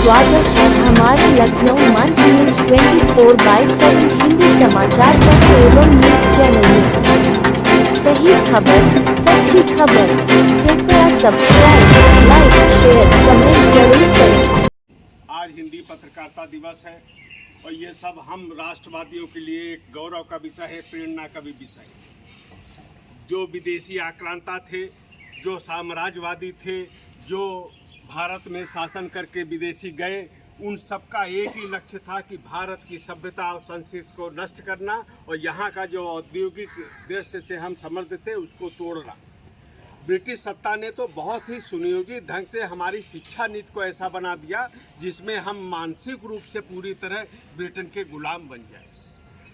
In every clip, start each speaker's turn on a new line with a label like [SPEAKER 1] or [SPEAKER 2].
[SPEAKER 1] स्वागत है हमारे लखनऊ मंच न्यूज 24/7 हिंदी समाचार पत्र एवं न्यूज चैनल में। सही खबर, सच्ची खबर। कृपया सब्सक्राइब, लाइक, शेयर, कमेंट जरूर करें।
[SPEAKER 2] आज हिंदी पत्रकारिता दिवस है और ये सब हम राष्ट्रवादियों के लिए एक गौरव का विषय है, प्रेरणा का भी विषय है। जो विदेशी आक्रांता थे, जो साम्राज्यवादी थे, जो भारत में शासन करके विदेशी गए, उन सबका एक ही लक्ष्य था कि भारत की सभ्यता और संस्कृति को नष्ट करना और यहाँ का जो औद्योगिक दृष्टि से हम समृद्ध थे उसको तोड़ना। ब्रिटिश सत्ता ने तो बहुत ही सुनियोजित ढंग से हमारी शिक्षा नीति को ऐसा बना दिया जिसमें हम मानसिक रूप से पूरी तरह ब्रिटेन के गुलाम बन जाए।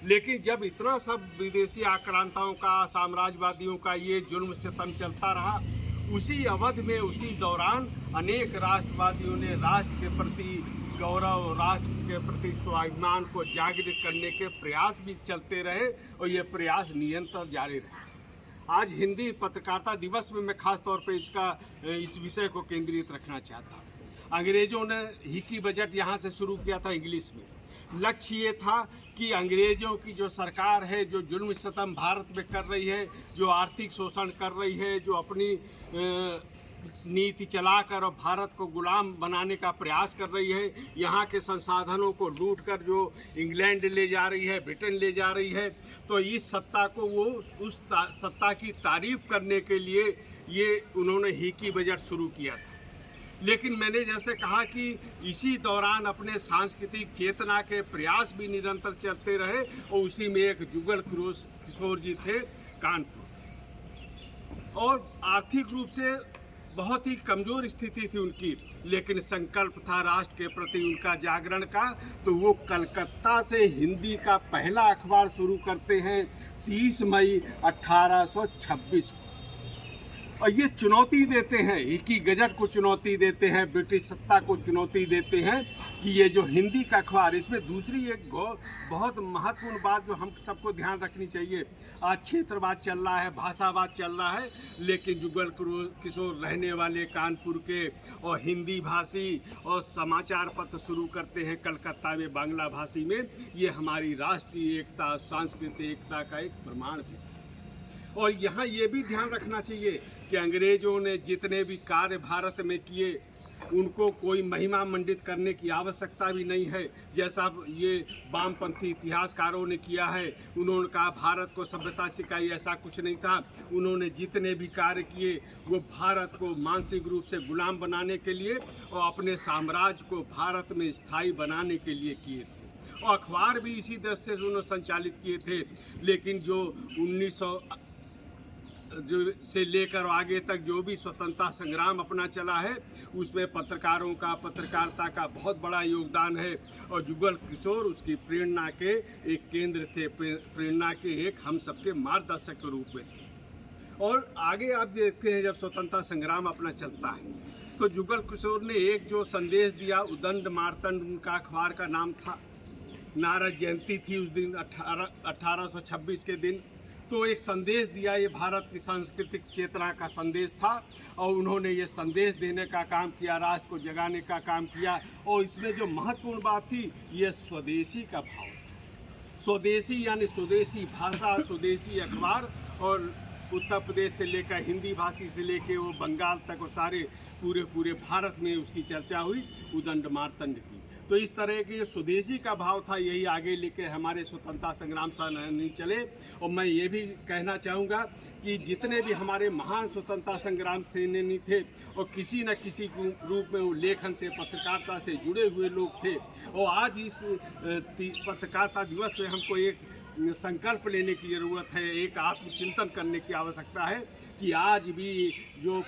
[SPEAKER 2] लेकिन जब इतना सब विदेशी आक्रांताओं का, साम्राज्यवादियों का ये जुल्म सितम चलता रहा, उसी अवधि में, उसी दौरान अनेक राष्ट्रवादियों ने राष्ट्र के प्रति गौरव, राष्ट्र के प्रति स्वाभिमान को जागृत करने के प्रयास भी चलते रहे और ये प्रयास निरंतर जारी रहे। आज हिंदी पत्रकारिता दिवस में मैं खास तौर पे इस विषय को केंद्रित रखना चाहता हूँ। अंग्रेजों ने हिकी बजट यहाँ से शुरू किया था इंग्लिश में। लक्ष्य ये था कि अंग्रेजों की जो सरकार है, जो जुल्म सितम भारत में कर रही है, जो आर्थिक शोषण कर रही है, जो अपनी नीति चलाकर और भारत को गुलाम बनाने का प्रयास कर रही है, यहाँ के संसाधनों को लूट कर जो इंग्लैंड ले जा रही है, ब्रिटेन ले जा रही है, तो इस सत्ता को वो उस सत्ता की तारीफ करने के लिए ये उन्होंने हिकी बजट शुरू किया था। लेकिन मैंने जैसे कहा कि इसी दौरान अपने सांस्कृतिक चेतना के प्रयास भी निरंतर चलते रहे और उसी में एक जुगल किशोर जी थे कानपुर के, और आर्थिक रूप से बहुत ही कमज़ोर स्थिति थी उनकी, लेकिन संकल्प था राष्ट्र के प्रति उनका जागरण का। तो वो कलकत्ता से हिंदी का पहला अखबार शुरू करते हैं 30 मई 1826 को, और ये चुनौती देते हैं, हिकी गजट को चुनौती देते हैं, ब्रिटिश सत्ता को चुनौती देते हैं कि ये जो हिंदी का अखबार, इसमें दूसरी एक बहुत महत्वपूर्ण बात जो हम सबको ध्यान रखनी चाहिए। आज क्षेत्रवाद चल रहा है, भाषावाद चल रहा है, लेकिन जुगल किशोर रहने वाले कानपुर के और हिंदी भाषी और समाचार पत्र शुरू करते हैं कलकत्ता में बांग्ला भाषी में। ये हमारी राष्ट्रीय एकता, सांस्कृतिक एकता का एक प्रमाण भी। और यहाँ ये भी ध्यान रखना चाहिए कि अंग्रेज़ों ने जितने भी कार्य भारत में किए, उनको कोई महिमा मंडित करने की आवश्यकता भी नहीं है। जैसा ये वामपंथी इतिहासकारों ने किया है, उन्होंने कहा भारत को सभ्यता सिखाई, ऐसा कुछ नहीं था। उन्होंने जितने भी कार्य किए वो भारत को मानसिक रूप से गुलाम बनाने के लिए और अपने साम्राज्य को भारत में स्थायी बनाने के लिए किए थे। और अखबार भी इसी दृष्टि से उन्होंने संचालित किए थे। लेकिन जो 1900 से लेकर आगे तक जो भी स्वतंत्रता संग्राम अपना चला है, उसमें पत्रकारों का, पत्रकारिता का बहुत बड़ा योगदान है। और जुगल किशोर उसकी प्रेरणा के एक केंद्र थे, प्रेरणा के एक हम सबके मार्गदर्शक के रूप में थे। और आगे आप देखते हैं, जब स्वतंत्रता संग्राम अपना चलता है तो जुगल किशोर ने एक जो संदेश दिया, उदंड मार्तंड उनका अखबार का नाम था। नारद जयंती थी उस दिन, 1826 के दिन। तो एक संदेश दिया, ये भारत की सांस्कृतिक चेतना का संदेश था और उन्होंने ये संदेश देने का काम किया, राष्ट्र को जगाने का काम किया। और इसमें जो महत्वपूर्ण बात थी, ये स्वदेशी का भाव। स्वदेशी यानी स्वदेशी भाषा, स्वदेशी अखबार, और उत्तर प्रदेश से लेकर हिंदी भाषी से लेकर वो बंगाल तक और सारे पूरे भारत में उसकी चर्चा हुई उदंड मार्तंड की। तो इस तरह के स्वदेशी का भाव था, यही आगे लेके हमारे स्वतंत्रता संग्राम नहीं चले। और मैं ये भी कहना चाहूँगा कि जितने भी हमारे महान स्वतंत्रता संग्राम सेनानी थे और किसी न किसी रूप में वो लेखन से, पत्रकारिता से जुड़े हुए लोग थे। और आज इस पत्रकारिता दिवस में हमको एक संकल्प लेने की ज़रूरत है, एक आत्मचिंतन करने की आवश्यकता है कि आज भी जो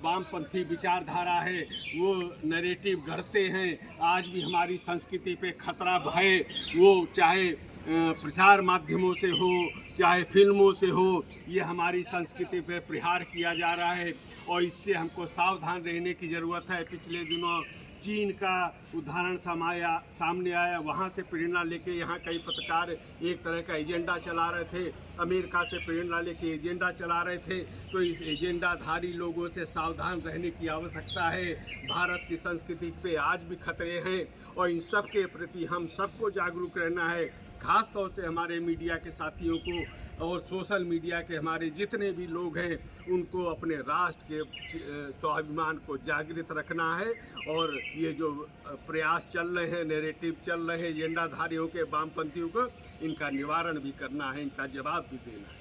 [SPEAKER 2] वामपंथी विचारधारा है वो नैरेटिव गढ़ते हैं। आज भी हमारी संस्कृति पे खतरा भय, वो चाहे प्रसार माध्यमों से हो, चाहे फिल्मों से हो, ये हमारी संस्कृति पे प्रहार किया जा रहा है और इससे हमको सावधान रहने की ज़रूरत है। पिछले दिनों चीन का उदाहरण सामने आया, वहाँ से प्रेरणा लेके यहाँ कई पत्रकार एक तरह का एजेंडा चला रहे थे, अमेरिका से प्रेरणा लेके एजेंडा चला रहे थे। तो इस एजेंडाधारी लोगों से सावधान रहने की आवश्यकता है। भारत की संस्कृति पे आज भी खतरे हैं और इन सब के प्रति हम सबको जागरूक रहना है, खास तौर से हमारे मीडिया के साथियों को और सोशल मीडिया के हमारे जितने भी लोग हैं उनको अपने राष्ट्र के स्वाभिमान को जागृत रखना है। और ये जो प्रयास चल रहे हैं, नैरेटिव चल रहे हैं एजेंडाधारियों के, वामपंथियों को, इनका निवारण भी करना है, इनका जवाब भी देना है।